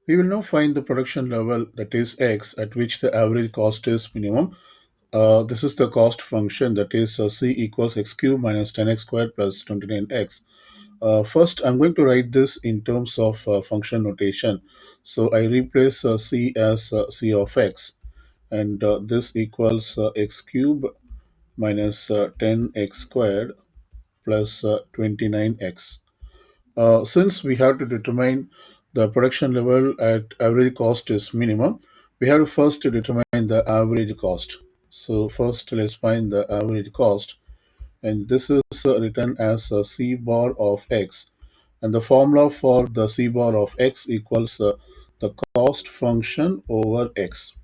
We will now find the production level, that is x, at which the average cost is minimum. This is the cost function, that is c equals x cube minus 10x squared plus 29x. First, I'm going to write this in terms of function notation. So I replace c as c of x, and this equals x cube minus 10x squared plus 29x. Since we have to determine the production level at average cost is minimum, we have to first to determine the average cost. So first let's find the average cost, and this is written as c bar of x, and the formula for the c bar of x equals the cost function over x.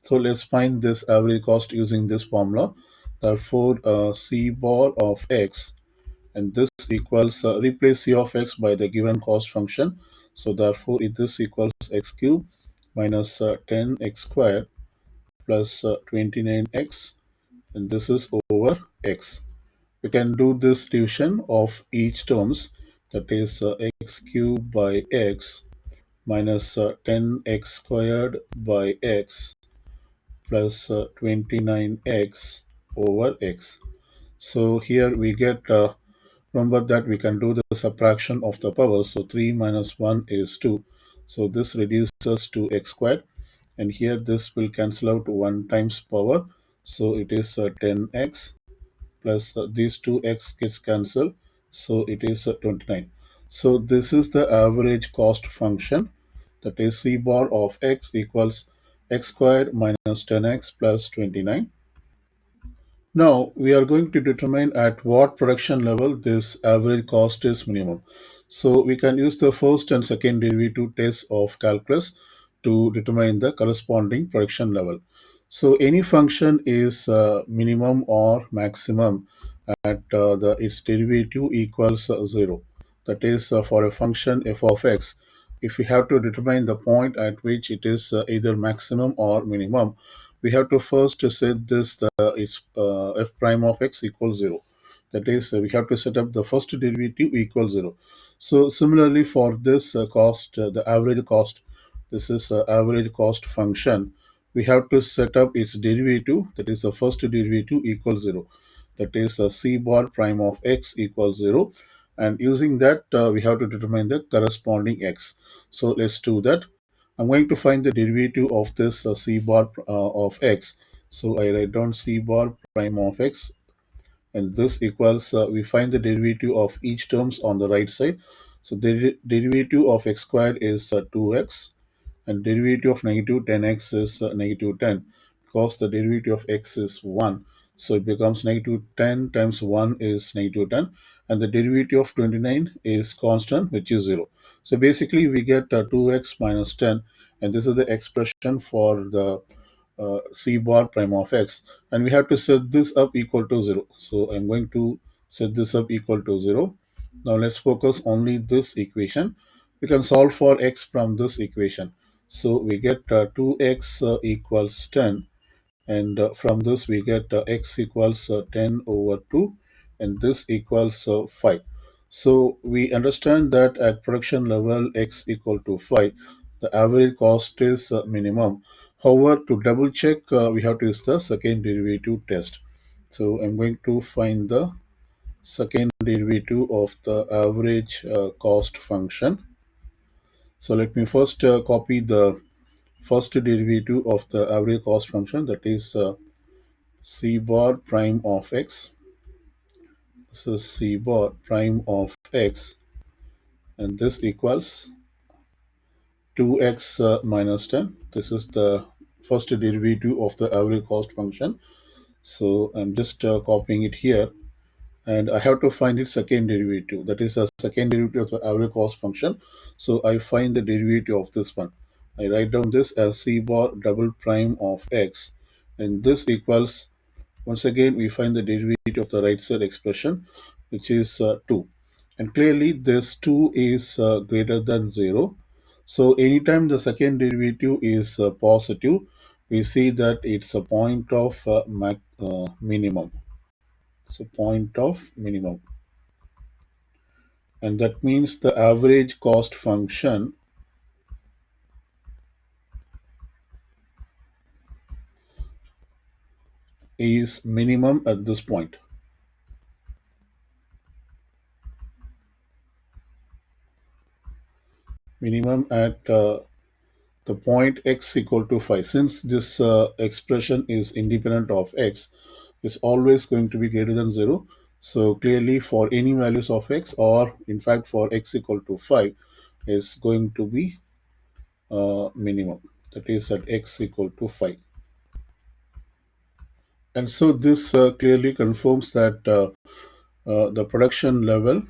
So let's find this average cost using this formula. Therefore, c bar of x, and this equals replace c of x by the given cost function. So therefore, this equals x cube minus 10x squared plus 29x, and this is over x. We can do this division of each terms, that is x cube by x minus 10x squared by x plus 29x over x. So here we get, remember that we can do the subtraction of the powers. So 3 minus 1 is 2. So this reduces to x squared, and here this will cancel out 1 times power. So it is 10x plus these two x gets cancelled. So it is 29. So this is the average cost function, that is c bar of x equals x squared minus 10x plus 29. Now we are going to determine at what production level this average cost is minimum. So we can use the first and second derivative test of calculus to determine the corresponding production level. So any function is minimum or maximum at its derivative equals 0. That is for a function f of x. If we have to determine the point at which it is either maximum or minimum, we have to first set this its f prime of x equals 0. That is, we have to set up the first derivative equals 0. So similarly for this cost, the average cost, this is average cost function, we have to set up its derivative, that is the first derivative equals 0. That is c bar prime of x equals 0, and using that we have to determine the corresponding x. So let's do that. I'm going to find the derivative of this c bar of x. So I write down c bar prime of x, and this equals, we find the derivative of each terms on the right side. So the derivative of x squared is 2x, and derivative of negative 10x is negative 10, because the derivative of x is 1. So it becomes negative 10 times 1 is negative 10, and the derivative of 29 is constant, which is 0. So basically we get 2x minus 10, and this is the expression for the c bar prime of x, and we have to set this up equal to 0. So I'm going to set this up equal to 0. Now let's focus only this equation. We can solve for x from this equation. So we get 2x equals 10, and from this we get x equals 10 over 2, and this equals 5. So we understand that at production level x equal to 5, the average cost is minimum. However, to double check, we have to use the second derivative test. So I'm going to find the second derivative of the average cost function. So let me first copy the first derivative of the average cost function, that is c bar prime of x. This is c bar prime of x, and this equals 2x minus 10. This is the first derivative of the average cost function. So I'm just copying it here, and I have to find its second derivative. That is a second derivative of the average cost function. So I find the derivative of this one. I write down this as c bar double prime of x, and this equals, once again we find the derivative of the right side expression, which is 2. And clearly this 2 is greater than 0. So anytime the second derivative is positive, we see that it's a point of minimum. It's a point of minimum. And that means the average cost function is minimum at this point. Minimum at the point x equal to 5. Since this expression is independent of x, it's always going to be greater than 0. So clearly for any values of x, or in fact for x equal to 5, is going to be minimum. That is at x equal to 5. And so this clearly confirms that the production level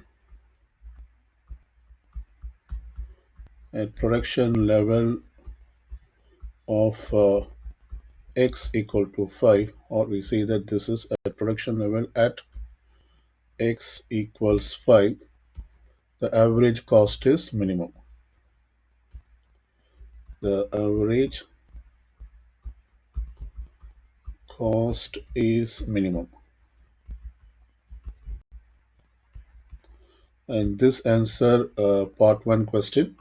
at production level of x equal to 5, or we say that this is a production level at x equals 5, the average cost is minimum. The average cost is minimum. And this answer part 1 question.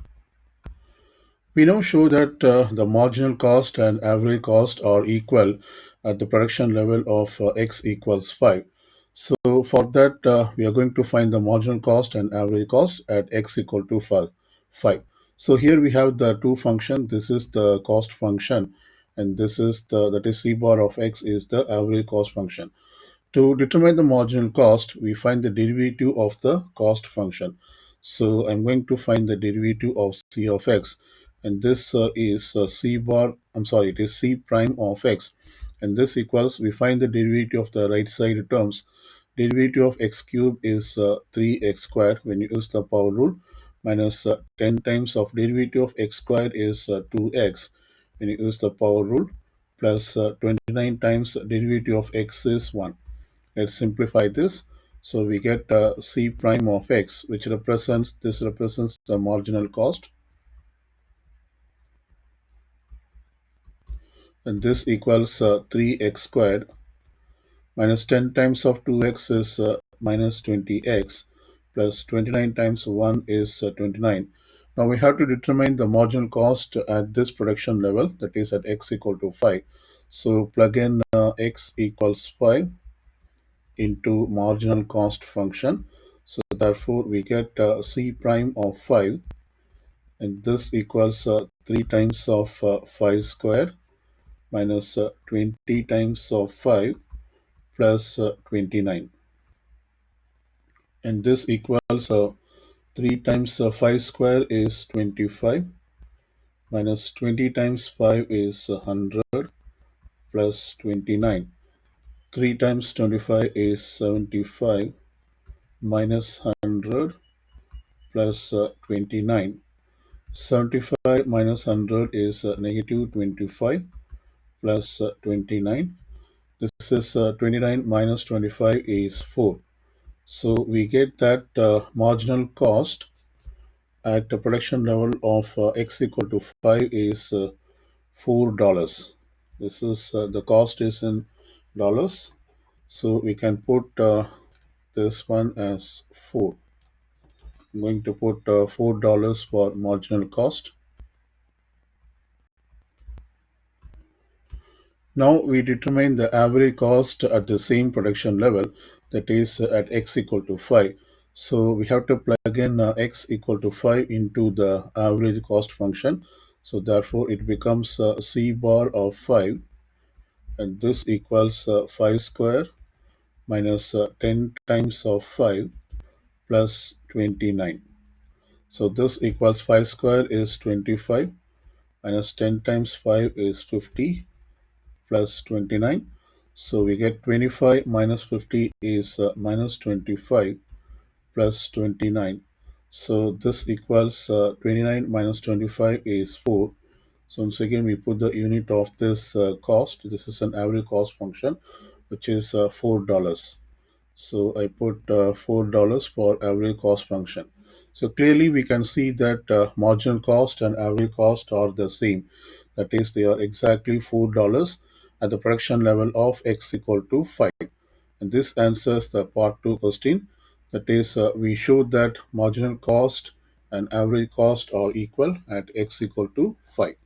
We now show that the marginal cost and average cost are equal at the production level of x equals 5. So for that, we are going to find the marginal cost and average cost at x equal to 5. So here we have the two function. This is the cost function, and this is that is c bar of x is the average cost function. To determine the marginal cost, we find the derivative of the cost function. So I'm going to find the derivative of c of x, and this is c bar, I'm sorry, it is c prime of x. And this equals, we find the derivative of the right side terms. Derivative of x cube is 3x squared when you use the power rule, minus 10 times of derivative of x squared is 2x when you use the power rule, plus 29 times derivative of x is 1. Let's simplify this. So we get c prime of x, which represents the marginal cost, and this equals 3x squared minus 10 times of 2x is minus 20x, plus 29 times 1 is 29. Now we have to determine the marginal cost at this production level, that is at x equal to 5. So plug in x equals 5 into marginal cost function. So therefore we get c prime of 5, and this equals 3 times of 5 square minus 20 times of 5 plus 29. And this equals 3 times 5 square is 25, minus 20 times 5 is 100, plus 29. 3 times 25 is 75, minus 100, plus 29. 75 minus 100 is negative 25, plus 29. This is 29 minus 25 is 4. So we get that marginal cost at the production level of x equal to 5 is $4. This is the cost is in dollars. So we can put this one as 4. I'm going to put $4 for marginal cost. Now we determine the average cost at the same production level, that is at x equal to 5. So we have to plug in x equal to 5 into the average cost function. So therefore it becomes c bar of 5, and this equals 5 square minus 10 times of 5 plus 29. So this equals 5 square is 25, minus 10 times 5 is 50, plus 29. So we get 25 minus 50 is minus 25, plus 29. So this equals 29 minus 25 is 4. So once again we put the unit of this cost. This is an average cost function, which is $4. So I put $4 for average cost function. So clearly we can see that marginal cost and average cost are the same. That is, they are exactly $4 at the production level of x equal to 5. And this answers the part 2 question. That is, we showed that marginal cost and average cost are equal at x equal to 5.